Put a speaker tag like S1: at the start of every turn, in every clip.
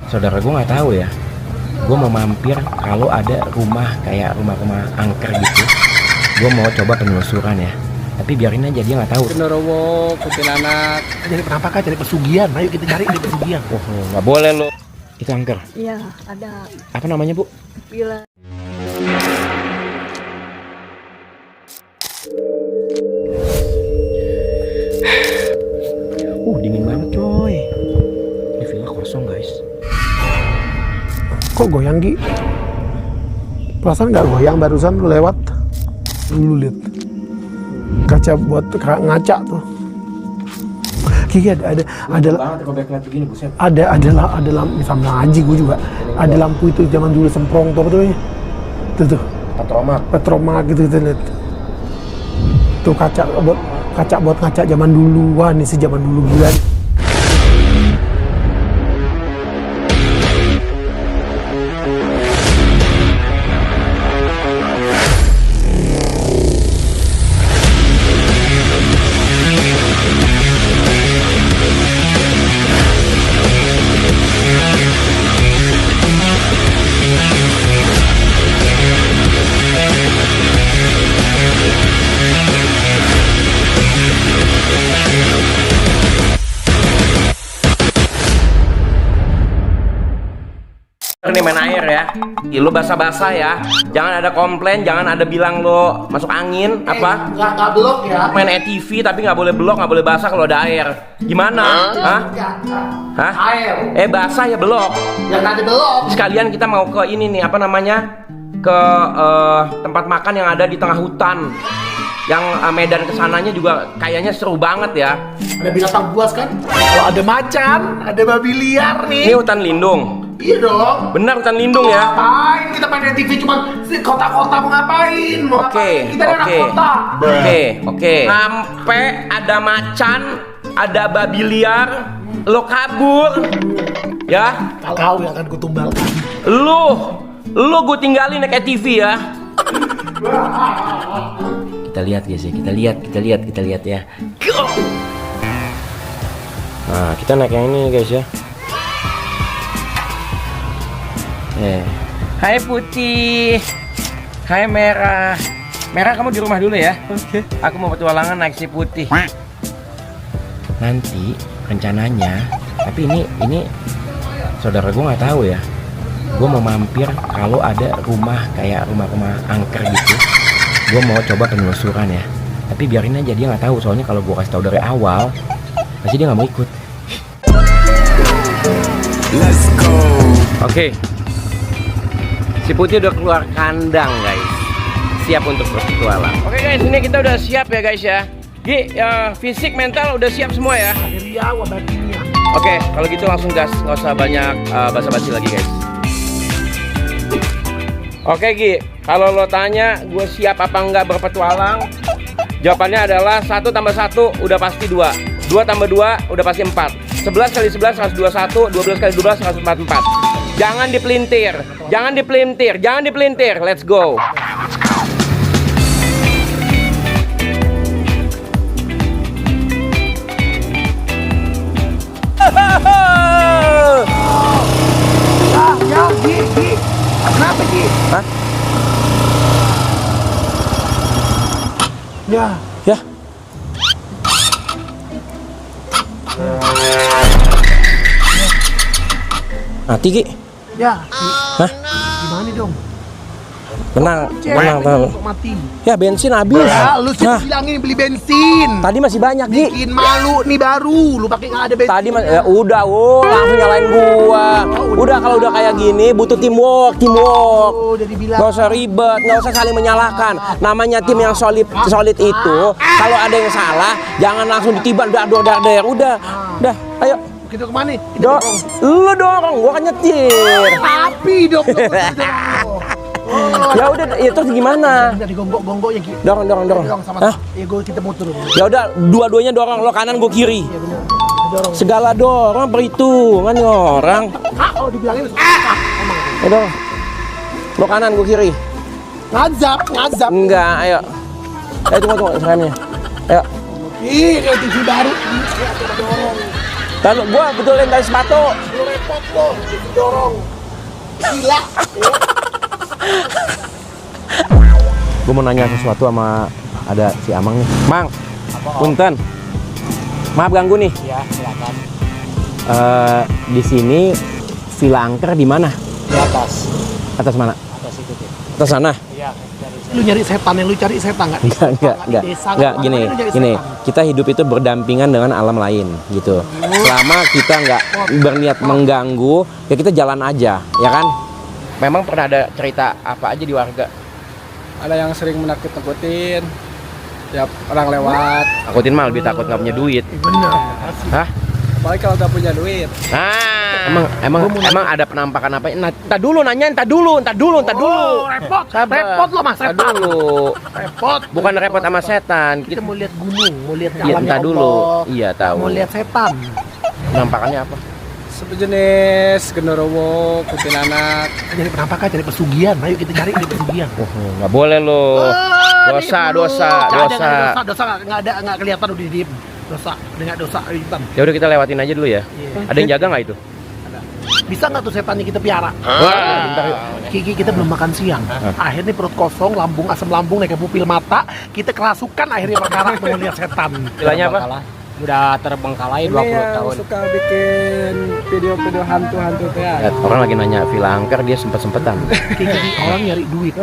S1: Saudara gue nggak tahu ya. Gue mau mampir kalau ada rumah kayak rumah-rumah angker gitu. Gue mau coba penelusuran ya. Tapi biarin aja, dia nggak tahu.
S2: Genderuwo, kuntilanak.
S3: Cari penampakan, cari pesugihan. Ayo kita cari di pesugihan.
S1: Wah, nggak boleh lo. Itu angker.
S4: Iya, ada.
S1: Apa namanya, Bu?
S4: Bila
S1: Dingin banget coy. Ini villa kosong guys.
S3: Kok goyang Gi? Perasaan nggak goyang barusan lu lewat. Lu lihat kaca buat ngaca tuh. Gi ada lampu sama anjing gue juga. Ada lampu itu zaman dulu semprong tuh ya. Tuh. Petromak gitu kita lihat. Tuh kaca buat ngaca zaman dulu. Wah, ini sih zaman dulu gila.
S1: Ini main air ya. Lu basah-basah ya. Jangan ada komplain, jangan ada bilang lo masuk angin apa?
S3: Nggak blok ya.
S1: Main ETV tapi nggak boleh blok, nggak boleh basah kalau ada air. Gimana? Hah?
S3: Air.
S1: Basah ya blok.
S3: Yang ada blok.
S1: Sekalian kita mau ke ini nih, apa namanya? Ke tempat makan yang ada di tengah hutan. Yang medan kesananya juga kayaknya seru banget ya.
S3: Ada binatang buas kan? Kalau ada macan, ada babi liar nih.
S1: Ini hutan lindung.
S3: Iya dong.
S1: Benar hutan lindung ya.
S3: Ngapain kita main TV cuma kota-kota mau ngapain?
S1: Oke.
S3: Kita anak kota.
S1: Oke. Sampai ada macan, ada babi liar, lo kabur. Ya.
S3: Kau yang akan kutumbalkan.
S1: Lu gue tinggalin naik TV ya. Kita lihat guys ya, kita lihat ya. Nah, kita naik yang ini guys ya. Hai putih, hai merah. Merah kamu di rumah dulu ya. Oke. Aku mau petualangan naik si putih. Nanti rencananya, tapi ini saudara gue nggak tahu ya. Gue mau mampir kalau ada rumah kayak rumah-rumah angker gitu. Gue mau coba penelusuran ya. Tapi biarin aja, dia nggak tahu. Soalnya kalau gue kasih tahu dari awal, pasti dia nggak mau ikut. Let's go. Oke. Si putih udah keluar kandang guys. Siap untuk berpetualang. Oke guys, ini kita udah siap ya guys ya. Gi, fisik mental udah siap semua ya. Oke, kalau gitu langsung gas, nggak usah banyak basa-basi lagi guys. Oke Gi, kalau lo tanya gue siap apa enggak berpetualang, jawabannya adalah 1 tambah 1 udah pasti 2, 2 tambah 2 udah pasti 4, 11 kali 11 121, 12 kali 12 144. Jangan dipelintir, jangan dipelintir, let's go.
S3: Gi. Kenapa Gi?
S1: Hah?
S3: Ya.
S1: Mati Gi.
S3: Ya.
S1: Hah?
S3: Gimana dong?
S1: Tenang.
S3: Mati.
S1: Ya bensin habis.
S3: Ya, lu sih bilangin beli bensin.
S1: Tadi masih banyak Gi.
S3: Bikin malu nih baru, lu pakai nggak ada bensin.
S1: Tadi ya udah, langsung nyalain gua. Udah kalau udah kayak gini butuh teamwork.
S3: Jadi bilang.
S1: Gak usah ribet, gak usah saling menyalahkan. Namanya tim yang solid itu, kalau ada yang salah jangan langsung ditiban dar. Udah, ayo.
S3: Kita kemana?
S1: Lu dorong, gua kan nyetir.
S3: Tapi dong.
S1: Ya udah, ya terus gimana?
S3: Dari gonggok ya Gi.
S1: Dorong.
S3: Sama. Ya kita muter.
S1: Ya udah, dua-duanya dorong, lo kanan gua kiri.
S3: Iya benar. Dorong.
S1: Segala dorong perhitungan orang.
S3: Oh dibilangin.
S1: Ya dorong. Lo kanan gua kiri.
S3: Ngazap.
S1: Enggak, ayo. Tunggu remnya. Ayo.
S3: Ih, kayak TV baru. Coba dorong.
S1: Lalu gua betulin tali sepatu.
S3: Lu repot lo, dorong. Gila.
S1: Gua mau nanya sesuatu sama ada si Amang nih. Mang, punten. Maaf ganggu nih.
S2: Ya, silakan.
S1: Di sini Villa Angker di mana?
S2: Di atas.
S1: Atas mana?
S2: Atas itu tuh.
S1: Atas sana.
S2: Iya, dari sana.
S3: Lu nyari setan yang lu cari setan nggak?
S1: Enggak, gini. Kita hidup itu berdampingan dengan alam lain gitu. Selama kita nggak berniat mengganggu, ya kita jalan aja, ya kan? Memang pernah ada cerita apa aja di warga?
S2: Ada yang sering menakut-nakutin. Tiap orang lewat.
S1: Takutin mah lebih takut nggak punya duit.
S3: Bener.
S1: Hah?
S2: Apalagi kalau nggak punya duit.
S1: Emang ada penampakan apa? Nah, entar dulu.
S3: Repot.
S1: Sabar.
S3: Repot lo mas
S1: Entar
S3: setan.
S1: dulu.
S3: Repot.
S1: Bukan repot sama setan.
S3: Kita mau lihat gunung, mau lihat
S1: Iya,
S3: alamnya
S1: entar dulu.
S3: Allah.
S1: Iya, tahu.
S3: Mau lihat setan.
S1: Penampakannya apa?
S2: Sejenis genderuwo, kuntilanak.
S3: Cari penampakan, cari pesugihan. Ayo kita cari pesugihan.
S1: Nggak boleh lo. Dosa.
S3: Dosa nggak kelihatan udah diem. Dosa, dengan dosa hitam.
S1: Ya udah kita lewatin aja dulu ya.
S3: Iya.
S1: Ada yang jaga nggak itu?
S3: Bisa nggak tuh setannya kita piara?
S1: Wah, bentar yuk.
S3: Kiki kita belum makan siang. Akhirnya perut kosong, asam lambung, naik ke pupil mata. Kita kerasukan akhirnya perkara mau lihat setan.
S1: Istilahnya apa?
S2: Udah terbengkalai 20 tahun. Suka bikin video-video hantu-hantu tuh ya.
S1: Ya, orang lagi nanya Villa Angker, dia sempet-sempetan.
S3: Kiki orang nyari duit,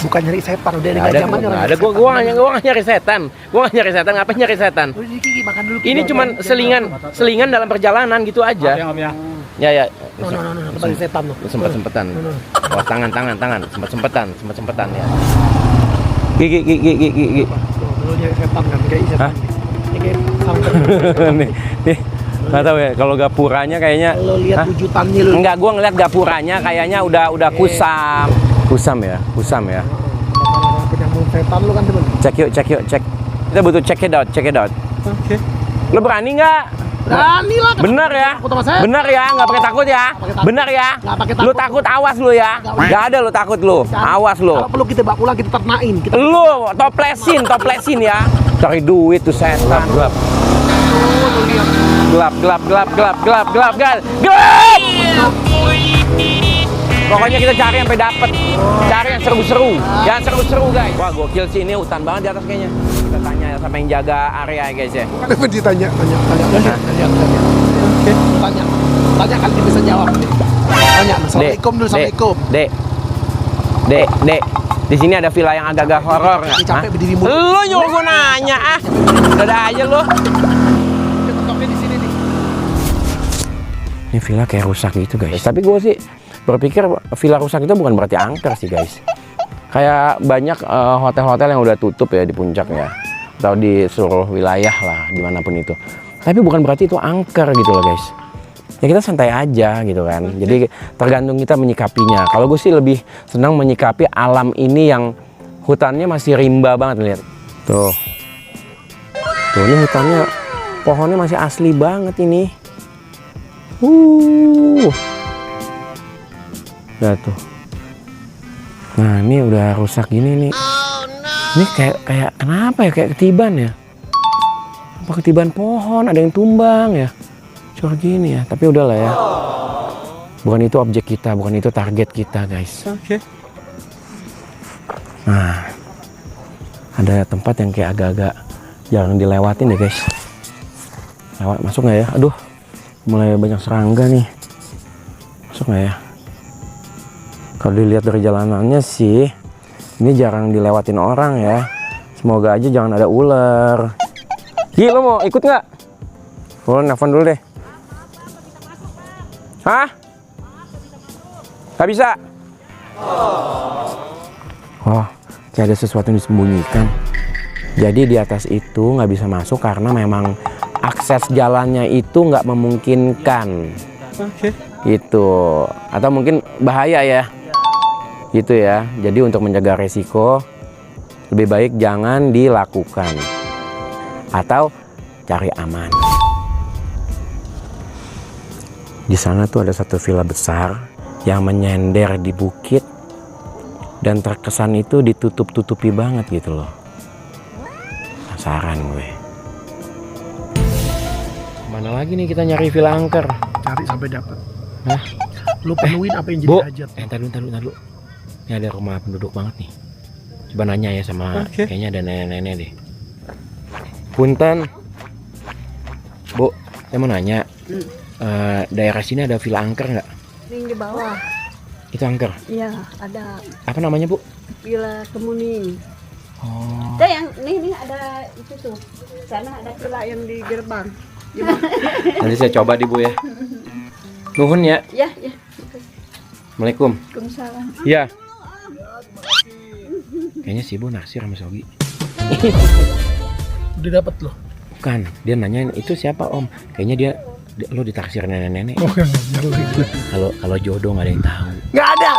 S3: bukan nyari setan. Udah
S1: Nggak
S3: nggak
S1: ada,
S3: zaman
S1: nggak ada. Gua nggak nyari setan. Ngapain nyari setan?
S3: Kiki makan dulu.
S1: Ini cuman selingan dalam perjalanan gitu aja.
S2: Om ya.
S1: Ya.
S3: No, bagi setan lo.
S1: Sempet-sempetan. Oh, tangan. Sempet-sempetan ya. Gigi.
S3: Dulu nyari setan kan, kayak setan.
S1: Hah?
S3: Kayak sampai.
S1: nih, nggak tahu ya. Kalau gapuranya kayaknya.
S3: Lo lihat wujudannya lo.
S1: Enggak, gua ngeliat gapuranya kayaknya udah kusam. Kusam ya.
S3: Penyambung setan lo kan teman.
S1: Cek yuk. Kita butuh check it out.
S2: Oke.
S1: Lo berani nggak?
S3: Berani lah.
S1: Bener ya?
S3: Takut sama saya?
S1: Bener ya? Nggak pakai takut ya?
S3: pakai takut.
S1: Bener ya?
S3: Nggak pakai
S1: Lu
S3: takut.
S1: takut awas lu ya? Nggak ada lu takut lu. Awas lu.
S3: Kalau perlu kita bawa pulang kita ternain. Kita
S1: Lu toplesin ya. Cari duit tuh setan. Gelap. Pokoknya kita cari sampai dapet. Cari yang seru-seru. Yang seru-seru guys. Wah gokil sih, ini hutan banget di atas kayaknya. Kita tanya sama yang jaga area ya guys ya.
S3: Kenapa ditanya? Oke. Tanya kan dia bisa jawab. Tanya. Assalamualaikum dulu. Assalamualaikum.
S1: Dek. Di sini ada villa yang agak-agak horor nggak?
S3: Ini capek berdiri mulu.
S1: Lu nyuruh gue nanya ah. Udah aja lu.
S3: Ketoknya di sini nih.
S1: Ini villa kayak rusak gitu guys. Tapi gue sih berpikir villa rusak itu bukan berarti angker sih guys. Kayak banyak hotel-hotel yang udah tutup ya di puncak ya. Atau di seluruh wilayah lah dimanapun itu. Tapi bukan berarti itu angker gitu loh guys. Ya kita santai aja gitu kan. Jadi tergantung kita menyikapinya. Kalau gue sih lebih senang menyikapi alam ini yang hutannya masih rimba banget lihat. Tuh ini hutannya, pohonnya masih asli banget ini. Udah tuh. Nah ini udah rusak gini nih. Ini kayak kenapa ya? Kayak ketiban ya? Apa ketiban pohon? Ada yang tumbang ya? Cuma gini ya, tapi udahlah ya. Bukan itu objek kita, bukan itu target kita guys.
S2: Oke.
S1: Nah, ada tempat yang kayak agak-agak jarang dilewatin deh guys. Masuk nggak ya? Aduh, mulai banyak serangga nih. Masuk nggak ya? Kalau dilihat dari jalanannya sih, ini jarang dilewatin orang ya. Semoga aja jangan ada ular. Hi, lo mau ikut nggak? Lo nelfon dulu deh. Hah? Gak bisa? Oh, kayak ada sesuatu yang disembunyikan. Jadi di atas itu nggak bisa masuk karena memang akses jalannya itu nggak memungkinkan.
S2: Oke.
S1: Gitu. Atau mungkin bahaya ya. Gitu ya. Jadi untuk mencegah resiko, lebih baik jangan dilakukan. Atau cari aman. Di sana tuh ada satu villa besar yang menyender di bukit dan terkesan itu ditutup-tutupi banget gitu loh. Penasaran gue. Mana lagi nih kita nyari villa angker?
S3: Cari sampai dapat.
S1: Hah?
S3: Lu penuhin apa yang jadi
S1: Bu,
S3: hajat.
S1: ntar dulu. Ini ada rumah penduduk banget nih. Coba nanya ya sama, kayaknya ada nenek-nenek deh. Punten, Bu, saya mau nanya. Daerah sini ada villa angker nggak?
S4: Yang di bawah.
S1: Itu angker?
S4: Iya, ada
S1: Apa namanya, Bu?
S4: Villa Kemuning.
S1: Oh.
S4: Ada yang ini ada itu tuh. Sana ada villa yang di gerbang.
S1: Nanti saya coba di Bu ya. Nuhun ya.
S4: Ya, ya.
S1: Assalamualaikum.
S4: Waalaikumsalam.
S1: Iya. Kayaknya si Bu naksir sama Sogi.
S3: Udah dapat loh.
S1: Bukan, dia nanyain itu siapa Om? Kayaknya lo ditaksir nenek-nenek.
S3: Oh, enggak.
S1: Kalau jodoh nggak ada yang tahu.
S3: Nggak ada,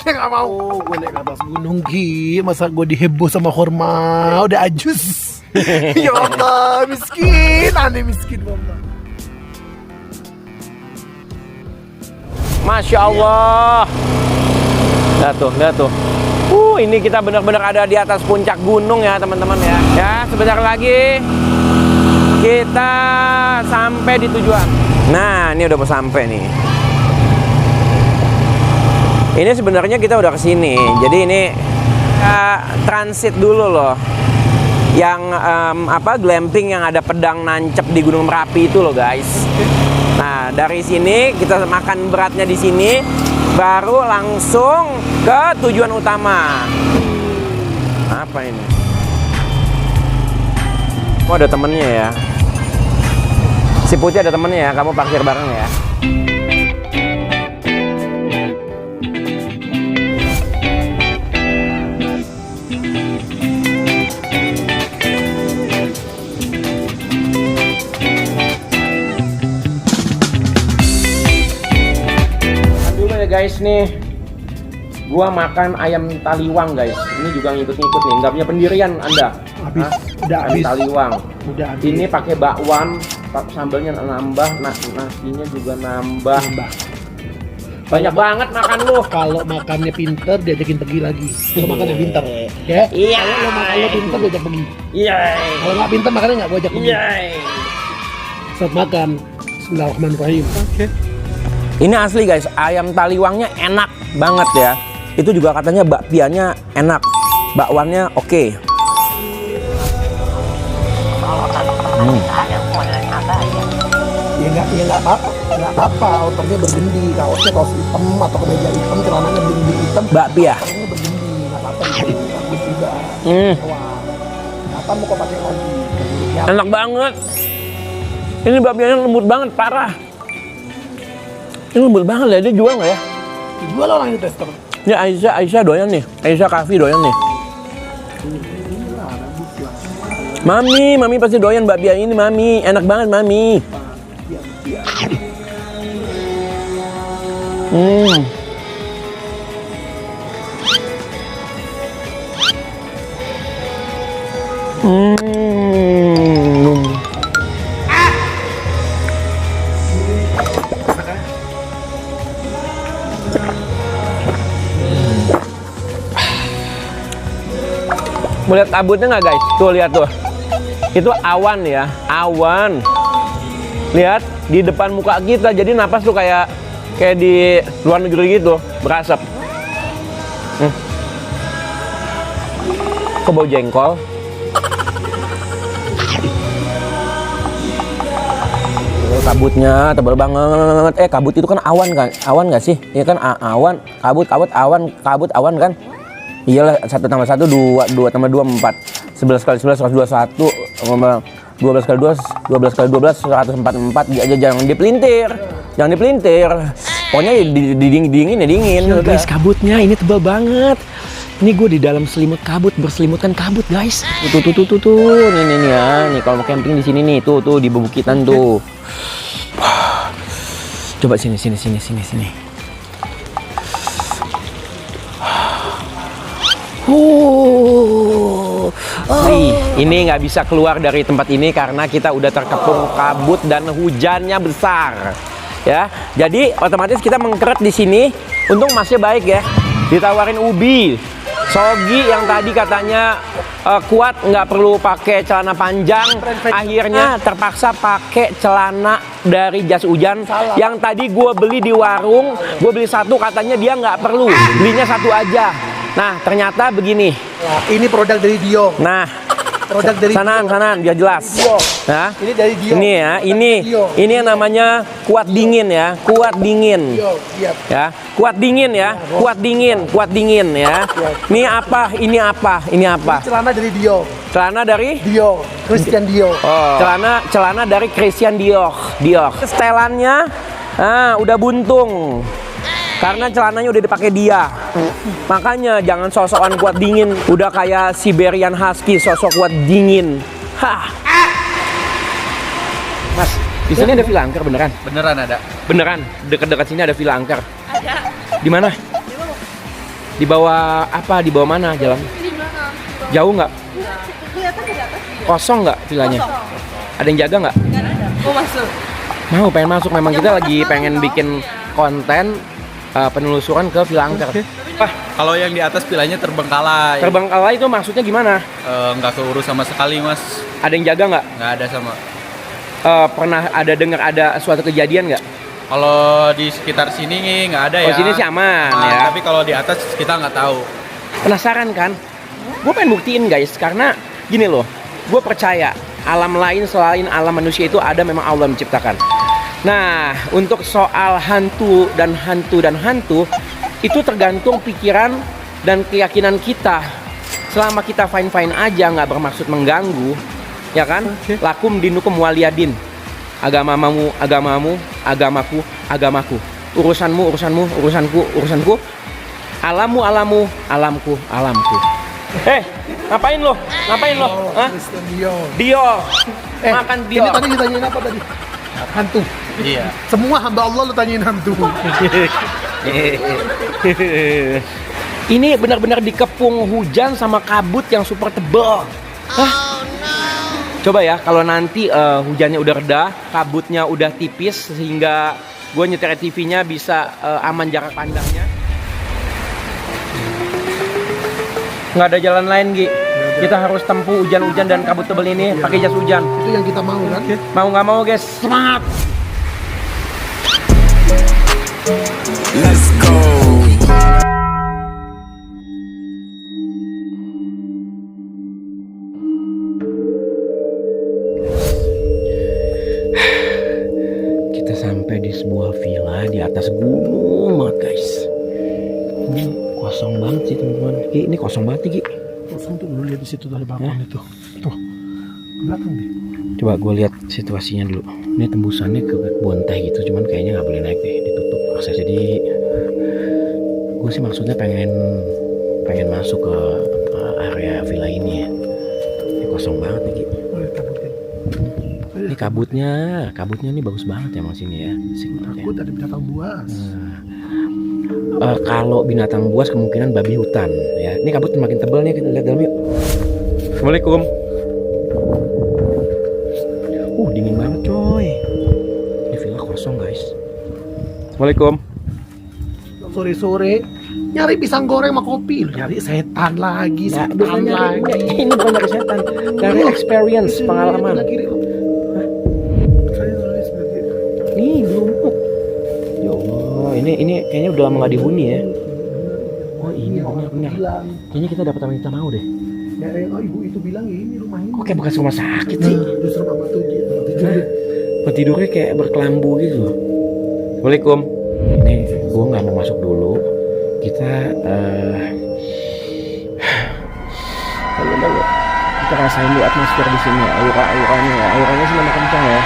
S3: nggak mau. Gue naik ke atas gunung Ki, masa gue diheboh sama Horma, udah ajus. Ya Allah, miskin, aneh miskin Allah.
S1: Masya Allah. Lihat tuh. Ini kita benar-benar ada di atas puncak gunung ya teman-teman ya. Ya, sebentar lagi kita sampai di tujuan. Nah, ini udah mau sampai nih. Ini sebenarnya kita udah kesini. Jadi ini transit dulu loh. Yang glamping yang ada pedang nancep di Gunung Merapi itu loh guys. Nah, dari sini kita makan beratnya di sini, baru langsung ke tujuan utama. Apa ini? Oh, ada temennya ya. Si Putih ada temennya ya, kamu parkir bareng ya. Guys nih, gua makan ayam taliwang guys. Ini juga ngikut-ngikut nih, nggak punya pendirian Anda.
S3: Habis, udah
S1: ayam
S3: habis.
S1: Taliwang.
S3: Udah habis.
S1: Ini pakai bakwan, sambalnya nambah, nasinya juga nambah. Banyak banget makan lu.
S3: Kalau makannya pinter, diajakin pergi lagi. Kalau makannya pinter, ya.
S1: Iya.
S3: Kalau lo makan lo pinter, diajak pergi.
S1: Iya.
S3: Kalau nggak pinter, makannya nggak gue ajak pergi.
S1: Iya.
S3: Saat makan, Bismillahirrahmanirrahim. Oke.
S1: Ini asli guys, ayam taliwangnya enak banget ya. Itu juga katanya bakpianya enak, bakwannya oke.
S3: Ya nggak apa-apa, otaknya bergendi, kaosnya kaos hitam atau kemeja hitam, celananya bendi hitam.
S1: Bakpi ya?
S3: Otaknya bergendi, nggak apa-apa, bagus juga. Wah, apa mau kau pakai lagi?
S1: Enak banget. Ini bakpianya lembut banget, parah. Ini lembut banget ya, dia jual nggak ya?
S3: Jual orang ini tester.
S1: Ya Aisyah doyan nih, Aisyah Kafi doyan nih. Mami pasti doyan bakpia ini, Mami. Enak banget, Mami. Mau lihat kabutnya nggak guys? Tuh lihat tuh. Itu awan ya, awan. Lihat di depan muka kita, jadi napas tuh kayak di luar negeri gitu, berasap. Kok bau jengkol? Kabutnya tebal banget. Kabut itu kan awan kan? Awan nggak sih? Iya kan awan, kabut, awan kan? Iyalah, 1 tambah 1 2, 2 tambah 2 4, 11 kali 11 121, 12 kali 2 12 kali 12 144. Jangan dipelintir, pokoknya dingin ya dingin. Guys, kabutnya ini tebal banget. Ini gue di dalam selimut kabut, berselimutkan kabut guys. Tuh, nih ya, nih kalau mau camping di sini nih, tuh di bebukitan tuh. Coba sini. Ini nggak bisa keluar dari tempat ini karena kita udah terkepung kabut dan hujannya besar, ya. Jadi otomatis kita mengkeret di sini. Untung masnya baik ya, ditawarin ubi Sogi yang tadi katanya kuat nggak perlu pakai celana panjang, akhirnya terpaksa pakai celana dari jas hujan. Yang tadi gue beli di warung, gue beli satu, katanya dia nggak perlu, belinya satu aja. Nah ternyata begini.
S3: Ini produk dari Dio.
S1: Nah,
S3: Produk dari
S1: sanan biar jelas. Nah,
S3: ini dari Dio.
S1: ini ya, ini yang namanya kuat dingin ya, kuat dingin.
S3: Dio, siap.
S1: Ya, kuat dingin ya, kuat dingin ya. Ini apa? Ini
S3: Celana dari Dio.
S1: Celana dari
S3: Dio, Christian Dio.
S1: Oh. Celana dari Christian Dior. Setelannya udah buntung. Karena celananya udah dipakai dia. Makanya jangan sosokan kuat dingin. Udah kayak Siberian Husky, sosok kuat dingin. Hah. Mas, di sini ada villa angker beneran?
S2: Beneran ada.
S1: Beneran, dekat-dekat sini ada villa angker.
S4: Ada.
S1: Di mana? Di bawah apa? Di bawah mana jalan?
S4: Di belakang.
S1: Jauh nggak?
S4: Kelihatan di atas.
S1: Kosong nggak villanya? Ada yang jaga nggak?
S4: Nggak ada. Mau masuk.
S1: Mau, pengen masuk. Memang kita lagi pengen bikin konten penelusuran ke villa angker.
S2: Kalau yang di atas villanya terbengkalai.
S1: Terbengkalai itu maksudnya gimana?
S2: Nggak keurus sama sekali, Mas.
S1: Ada yang jaga nggak?
S2: Nggak ada sama.
S1: Pernah ada dengar ada suatu kejadian nggak?
S2: Kalau di sekitar sini nggak ada ya.
S1: Oh, sini sih aman ya.
S2: Tapi kalau di atas kita nggak tahu.
S1: Penasaran kan? Gue pengen buktiin guys, karena gini loh, gue percaya alam lain selain alam manusia itu ada, memang Allah menciptakan. Nah, untuk soal hantu itu tergantung pikiran dan keyakinan kita. Selama kita fine-fine aja, nggak bermaksud mengganggu, ya kan? Lakum dinukum waliyadin. Agamamu, agamaku. Urusanmu, urusanku. Alammu, alamku. Ngapain lo? Hah? Dior. Makan Dior.
S3: Ini tadi ditanyain apa tadi? Hantu.
S2: Iya.
S3: Semua hamba Allah lu tanyain hantu.
S1: Ini benar-benar dikepung hujan sama kabut yang super tebal. Coba ya, kalau nanti hujannya udah reda, kabutnya udah tipis sehingga gue nyetir TV-nya bisa aman jarak pandangnya. Nggak ada jalan lain, Gi. Kita harus tempuh hujan-hujan dan kabut tebal ini pakai jas hujan.
S3: Itu yang kita mau kan?
S1: Mau nggak mau, guys, semangat.
S5: Let's go.
S1: Kita sampai di sebuah villa di atas gunung banget, guys. Ini kosong banget sih, teman-teman. Ini kosong banget, Gi.
S3: Kosong tuh, lu lihat di situ dari balkon itu. Tuh. Belakang deh.
S1: Coba gue lihat situasinya dulu. Ini tembusannya ke kebun teh gitu, cuman kayaknya nggak boleh naik deh, ditutup akses. Jadi gue sih maksudnya pengen masuk ke area villa ini ya. Ini kosong banget nih, Ki. Ini kabutnya nih bagus banget ya mas ini ya.
S3: Takut ada binatang buas.
S1: Kalau binatang buas kemungkinan babi hutan ya. Ini kabut makin tebal nih, kita lihat dalam yuk. Assalamualaikum. Dingin banget coy. Ini villa kosong guys. Assalamualaikum.
S3: Sore-sore nyari pisang goreng sama kopi, nyari setan lagi, setan lagi.
S1: Ini bukan nyari setan, dari experience, pengalaman. Nih belum. Ya Allah, ini kayaknya udah lama nggak dihuni ya. Oh ini benar. Kayaknya kita dapat apa yang kita mau deh.
S3: Ya, ibu itu bilang ini rumah ini.
S1: Kok kayak bekas rumah sakit sih?
S3: Justru mama tuh
S1: Tidurnya kayak berkelambu gitu. Assalamualaikum. Ini gue nggak mau masuk dulu. Kita kita rasain dulu atmosfer di sini. Auranya sih memang kencang ya.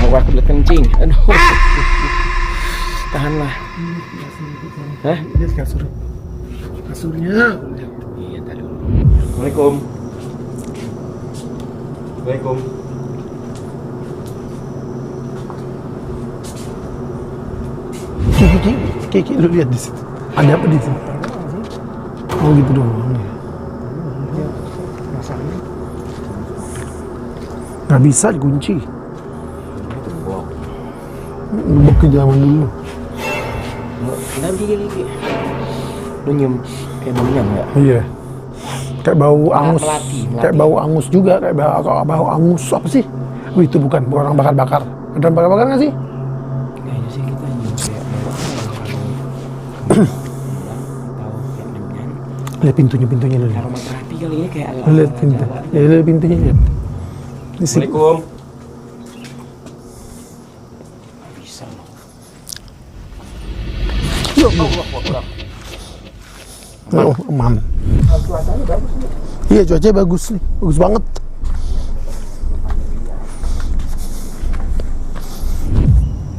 S1: Aura kebelet kencing. Aduh. Tahanlah. Hah?
S3: Ini kasur. Kasurnya.
S1: Iya tadi. Assalamualaikum. Assalamualaikum.
S3: Kiki, lu lihat di situ. Ada apa di situ? Oh gitu doang. Nggak bisa dikunci. Lubuk ke zaman dulu.
S1: Lu nyium kayak baunya nggak?
S3: Iya. Kayak bau angus.
S1: Melati.
S3: Kayak bau angus juga, kayak bau angus apa sih? Wih, itu bukan orang bakar-bakar. Ada orang bakar-bakar nggak sih?
S1: Kayaknya sih kita nyium kayak bau apa ya? Tahu kayak dengan
S3: Lihat pintunya lu.
S1: aroma terapi kali ini kayak
S3: Lu lihat pintu. Ya, lihat pintunya lihat. Ini sih.
S1: Assalamualaikum. Bisa loh.
S3: Ya Allah. Oh, aman.
S1: Cuacanya bagus nih.
S3: Iya, cuacanya bagus nih. Bagus banget.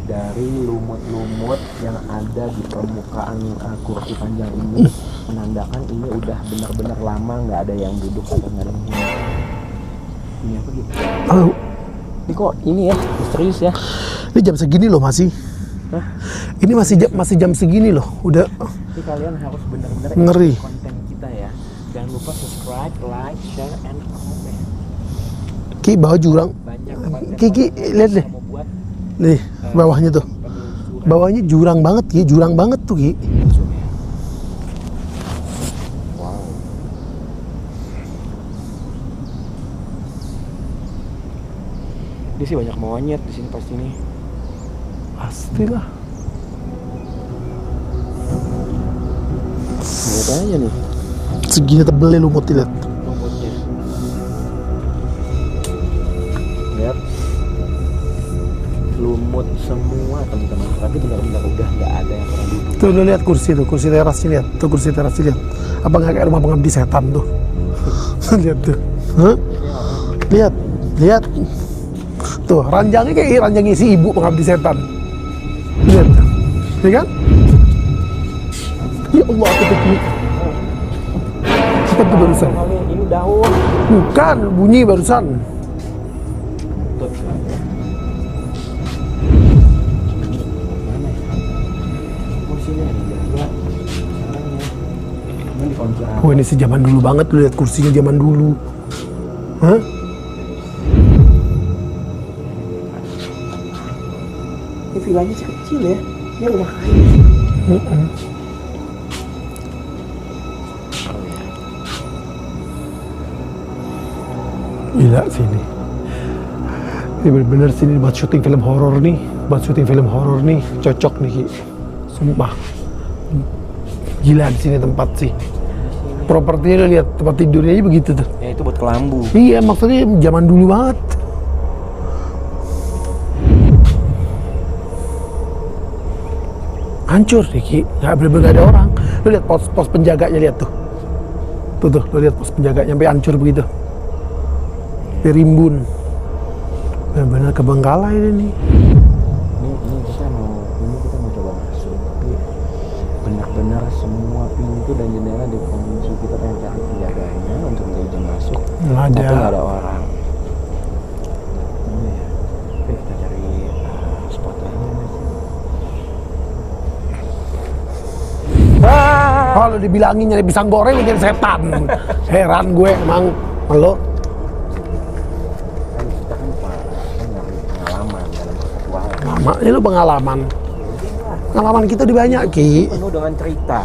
S1: Dari lumut-lumut yang ada di permukaan kursi panjang ini menandakan ini udah benar-benar lama nggak ada yang duduk atau nggak ada yang huni. Ini apa gitu?
S3: Oh,
S1: Ini kok ini ya misterius ya?
S3: ini jam segini loh masih.
S1: Hah?
S3: Ini masih jam segini loh. Udah
S1: Jadi kalian harus benar-benar
S3: Ngeri.
S1: ikuti konten kita ya. Jangan lupa subscribe, like, share, and comment.
S3: Ki bawah jurang.
S1: Banyak konten
S3: Ki lihat deh.
S1: yang mau buat
S3: Nih, bawahnya tuh. Bawahnya jurang banget, Ki. Jurang banget tuh, Ki.
S1: wow. Dia sih banyak monyet di sini pasti nih.
S3: Pastilah.
S1: Lihat aja nih
S3: Segini tebelnya lumut lihat.
S1: rumputnya. Lihat. Lumut semua teman-teman. Tapi benar-benar udah nggak ada yang pernah duduk.
S3: Tuh lu lihat kursi tuh, kursi terasnya lihat. Tuh kursi terasnya lihat. Apa nggak kayak rumah pengabdi setan tuh? Lihat tuh. Hah? Lihat. Tuh, ranjangnya kayak ranjang isi ibu pengabdi setan. Lihat tuh. Ya kan? Ya Allah, apa itu? Apa itu barusan?
S1: Ini daun.
S3: Bukan, bunyi barusan.
S1: Tuh. Mana ya? Oh sini ada juga. Sarangnya. Ini di kunci apa?
S3: Oh, ini sejaman dulu banget, lu lihat kursinya zaman dulu. Hah?
S1: Ini vilanya sih kecil ya. Ini rumah kayu.
S3: Gila sini. Ini bener-bener sini buat syuting film horor nih. Buat syuting film horor nih, cocok nih, Ki. Sumpah. Gila di sini tempat sih. Propertinya lihat, tempat tidurnya aja begitu tuh.
S1: Ya itu buat kelambu.
S3: Iya, maksudnya zaman dulu banget. Hancur nih, Ki. Bener-bener gak ada orang. Lu lihat pos penjaganya, lihat tuh. Tuh, lu lihat pos penjaganya sampai hancur begitu. Sampai rimbun. Bener-bener kebengkalai ini nih.
S1: Ini kita mau coba masuk, tapi benar-benar semua pintu dan jendela dikunci. Kita pengen cari penjaganya untuk izin masuk.
S3: Nggak ada.
S1: Tapi nggak ada orang. Oke, kita cari spot lainnya.
S3: Kalau dibilangin nyari pisang goreng lu jadi setan. Heran gue emang lo.
S1: Kan kita kan nyari pengalaman dalam petualangan.
S3: Lama ini lo pengalaman. Pengalaman kita udah banyak, Ki.
S1: Penuh dengan cerita.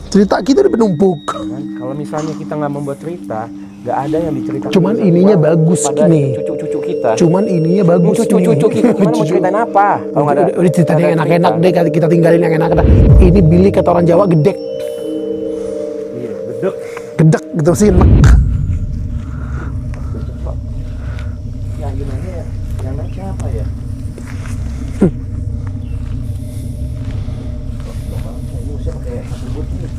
S3: Cerita kita udah penumpuk.
S1: Kan? Kalau misalnya kita nggak membuat cerita, nggak ada yang diceritakan.
S3: Cuman ininya bagus
S1: pada
S3: gini.
S1: Cucu-cucu kita.
S3: Cuman ininya bagus
S1: Cucu-cucu kita gimana mau ceritain apa? Kalau nggak ada.
S3: Udah ceritain yang enak-enak deh, kita tinggalin yang enak-enak. Ini bilik kata orang Jawa gedek.
S1: Iya, bedek.
S3: Gedek gitu sih enak.
S1: Ya gimana ya? Yang naik siapa ya? Ini usia pakai atribut nih.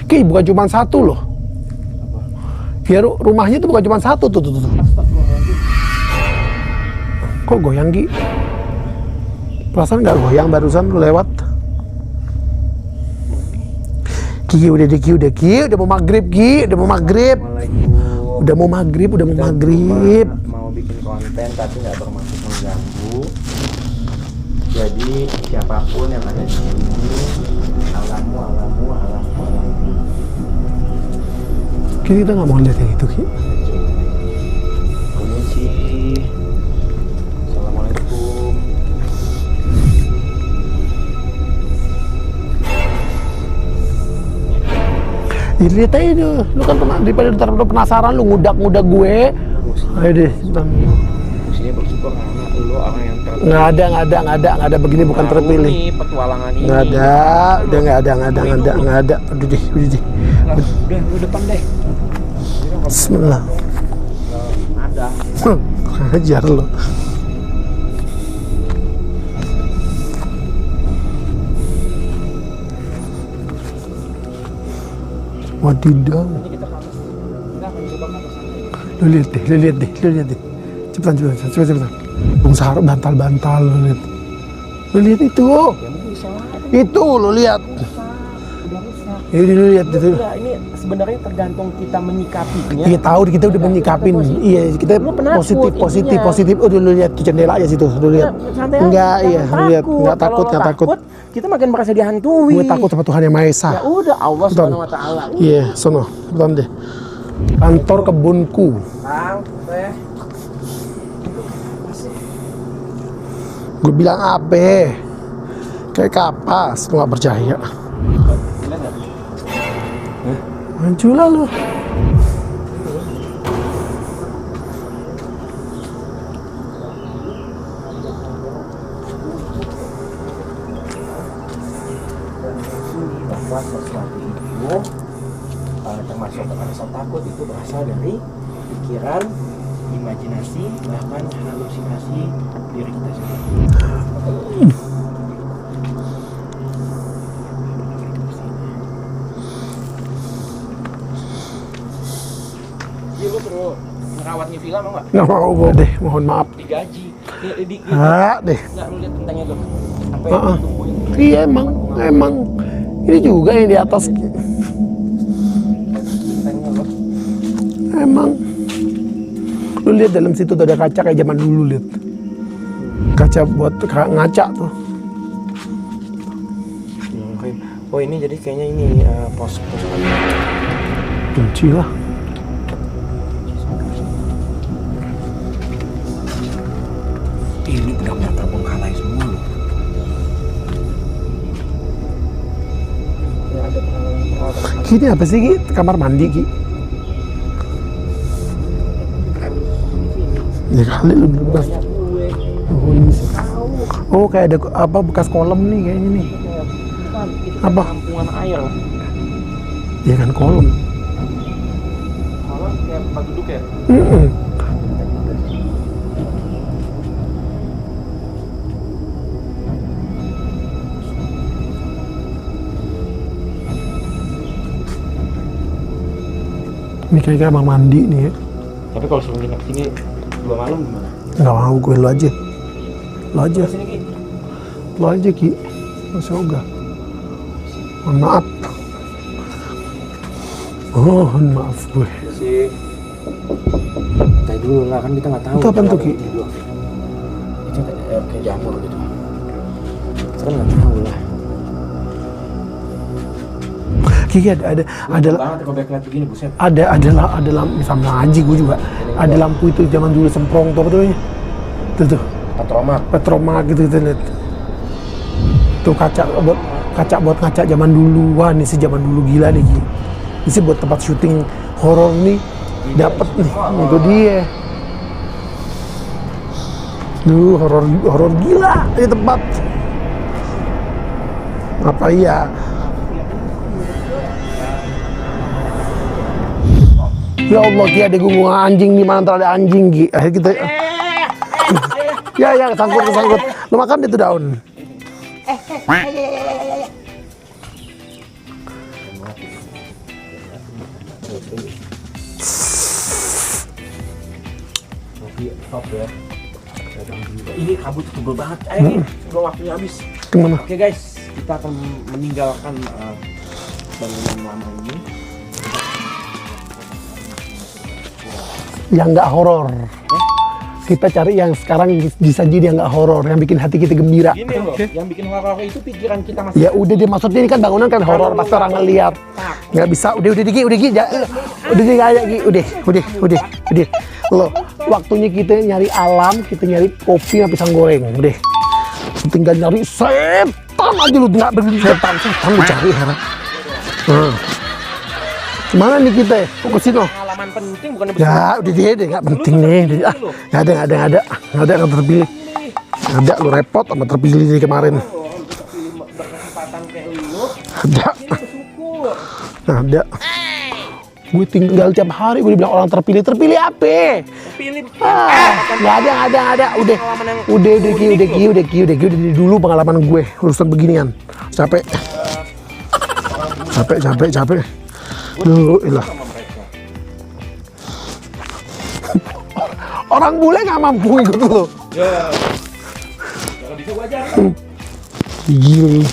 S3: Ki, bukan cuma satu loh. Ya rumahnya tuh bukan cuma satu tuh. Kok goyang, Ki? Perasaan nggak goyang barusan lu lewat. Ki, udah deh, Ki, udah mau maghrib, Ki, udah mau maghrib.
S1: Assalamualaikum.
S3: Udah mau maghrib.
S1: Kita mau bikin konten tapi nggak bermaksud mengganggu. Jadi siapapun yang ada di sini, alamu.
S3: Ki, kita nggak mau lihat yang itu, Ki.
S1: Permisi. Assalamualaikum.
S3: Ya, lihat aja tuh. Lu kan daripada ntar lu penasaran lu ngudak-ngudak gue. Ayo deh, bang.
S1: Fungsinya bersyukur karena lu orang yang terpilih.
S3: Nggak ada begini bukan terpilih.
S1: Ini petualangan ini.
S3: Nggak ada, udah nggak ada. Udah deh.
S1: Udah, lu depan deh.
S3: Bismillah.
S1: Ada.
S3: Ajar lo. Wadidaw. Lu lihat deh. Cepetan. Bungsar bantal-bantal lu lihat. Lu lihat itu. Itu lu lihat. Ini lu lihat itu.
S1: Enggak, ini sebenarnya tergantung kita menyikapinya.
S3: Iya tahu kita udah menyikapin. Iya kita positif. Oh dulu lihat tuh jendela aja situ. Dulu lihat. Enggak iya, lihat enggak takut.
S1: Kita makin merasa dihantui.
S3: Gue takut sama Tuhan Yang Maha Esa.
S1: Ya udah Allah Subhanahu wa taala.
S3: Iya, sono. Bentar deh. Kantor kebunku.
S1: Bang,
S3: Gue bilang apa? Kayak kapas, lu gak percaya. Maju lah lu.
S1: bahwa sesuatu itu termasuk rasa takut itu berasal dari pikiran, imajinasi, bahkan halusinasi diri kita sendiri. Jadi lu perlu ngerawat nih villa mau nggak?
S3: Nggak mau gue deh, mohon maaf.
S1: Digaji.
S3: Deh.
S1: Nggak lu lihat tentangnya tuh. Sampai tumbuhin.
S3: Iya emang. Ini juga yang di atas.
S1: Tentangnya loh.
S3: Emang. Lu lihat dalam situ tuh ada kaca kayak zaman dulu lihat. Kaca buat ngaca tuh.
S1: Oh ini jadi kayaknya ini pos.
S3: Kunci lah.
S1: Ini benar-benar terbengkalai semua loh.
S3: Ini apa sih Ki? Kamar mandi Ki? Ya kali lu bebas. Oh kayak ada apa bekas kolam nih kayaknya nih. Apa?
S1: Kampungan air.
S3: Ya kan kolam.
S1: Kolam kayak tempat duduk ya?
S3: Ini kayak kamar mandi nih ya.
S1: Tapi kalau suruh nginep sini 2 malam gimana?
S3: Nggak mau gue, lu aja.
S1: Sini Ki.
S3: Lu aja Ki. Masya Allah. Mohon maaf. Mohon maaf gue.
S1: Sih. Tadi dulu lah kan kita nggak tahu.
S3: Itu apaan tuh Ki?
S1: Itu kayak jamur gitu. Kita nggak tahu lah.
S3: Ki ada
S1: Banget kalau backlight begini buset.
S3: ada lampu sama aja gue juga. Ada lampu itu zaman dulu semprong tuh apa tuh namanya? Tuh. Petromak gitu lihat. Tuh kaca buat ngaca zaman dulu. Wah ini sih zaman dulu gila nih Ki. Ini sih buat tempat syuting horor nih. Dapet nih. Itu dia. Duh horor gila ini tempat. Apa iya? Ya Allah Ki ada gunggung anjing di mana antara ada anjing Ki. Akhirnya kita ya sangkut. Lu makan itu daun.
S1: Top ya. Ini kabut tebel banget. Ini sebelum waktunya habis.
S3: Kemana?
S1: Oke guys, kita akan meninggalkan bangunan lama ini.
S3: Yang nggak horor. Kita cari yang sekarang disaji dia nggak horor, yang bikin hati kita gembira.
S1: Gini loh, yang bikin horor itu pikiran kita masih.
S3: Ya udah dia maksudnya ini kan bangunan kan horor, pasti orang ngeliat. Nggak bisa, udah Gi, udah kayak Gi, udah. Lo, waktunya kita nyari alam, kita nyari kopi sama pisang goreng, udah. Tinggal nyari setan aja lu nggak berhenti setan lu cari heran. Mana nih kita ya? Kok ke sini?
S1: Pengalaman penting bukan
S3: Ya, udah deh, nggak penting nih. Nggak ada yang terpilih. Nggak ada, lu repot sama terpilih dari kemarin.
S1: berkesempatan kayak lu.
S3: Ada. Ada. Gue tinggal tiap hari gue dibilang orang terpilih apa?
S1: Pilih
S3: Nggak ada. Udah dari dulu pengalaman gue urusan beginian. Capek. Duh, ilah. Orang bule nggak mampu ikut lo.
S1: Ya. Kalau bisa gua ajarin.
S3: Gila.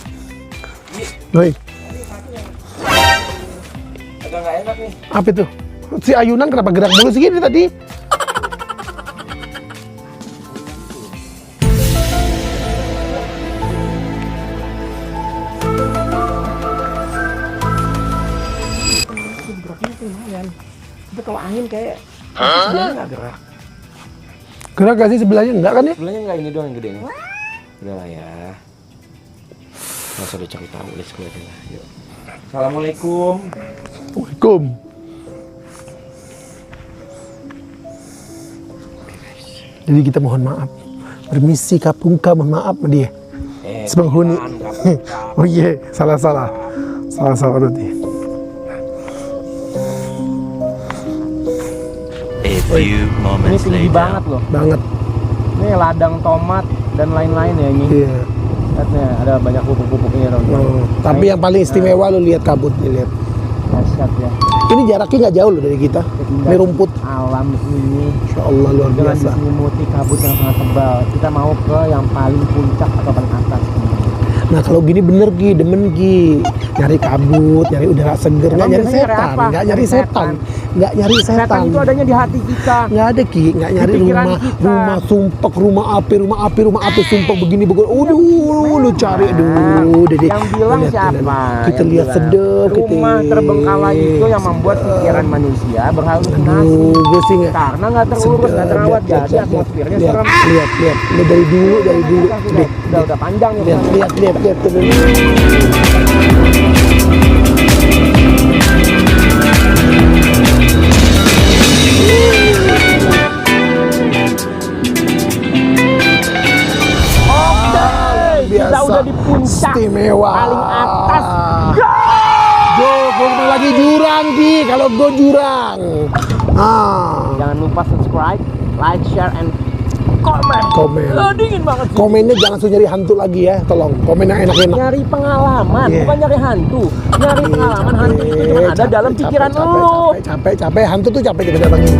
S3: Baik.
S1: Agak nggak enak nih.
S3: Apa itu? Si ayunan kenapa gerak mulu segini tadi?
S1: Tapi kalau angin kayak sebelahnya nggak gerak.
S3: Gerak gak sih sebelahnya? Enggak kan ya?
S1: Sebelahnya nggak, ini doang yang gede nih. Udah lah ya. Nggak usah dicari tahu, let's go aja lah. Yuk. Assalamualaikum.
S3: Waalaikum. Jadi kita mohon maaf. Permisi kapungka, mohon maaf sama dia. Sepenghuni. Oh iya, salah berarti.
S2: Ini tinggi banget loh.
S3: Banget.
S2: Ini ladang tomat dan lain-lain ya ini.
S3: Iya.
S2: Lihat nih, ada banyak pupuk-pupuknya dong.
S3: Oh, tapi yang paling istimewa lu lihat kabut nih, lihat.
S2: Dahsyat ya.
S3: Ini jaraknya nggak jauh loh dari kita. Ini rumput.
S2: Alam ini
S3: Insya Allah luar
S2: dengan
S3: biasa.
S2: diselimuti kabut yang sangat tebal. Kita mau ke yang paling puncak atau paling atas.
S3: Nah kalau gini bener Ki, demen Ki. Nyari kabut, nyari udara seger, nggak nyari
S2: biasanya nyari
S3: setan,
S2: apa?
S3: nggak nyari
S2: Nyari
S3: setan, nggak nyari
S2: Setan
S3: setan.
S2: itu adanya di hati kita.
S3: Nggak ada Ki, nggak nyari
S2: Di pikiran
S3: rumah,
S2: kita.
S3: rumah sumpek, rumah api, sumpek begini. Lu cari dulu, deh.
S2: Yang bilang siapa?
S3: Kita
S2: Yang
S3: lihat
S2: bilang.
S3: sedep,
S2: Rumah terbengkalai itu yang membuat pikiran manusia berhalusinasi.
S3: Gue sih nggak.
S2: Karena nggak terurus, nggak terawat, jadi atmosfernya serem.
S3: Lihat, ini dari dulu, deh.
S2: Udah panjang nih.
S3: Lihat tuh.
S2: Kita udah di puncak
S3: istimewa
S2: paling atas.
S3: Gue lagi jurang Ki, kalau gue jurang.
S2: Jangan lupa subscribe, like, share, and komen. Dingin banget sih.
S3: Komennya jangan suruh nyari hantu lagi ya, tolong. Komen yang enak-enak.
S2: Nyari pengalaman,
S3: Yeah.
S2: bukan nyari hantu. Nyari pengalaman, hantu itu cuma ada dalam pikiran lo.
S3: Capek. Hantu tuh capek kita datangin.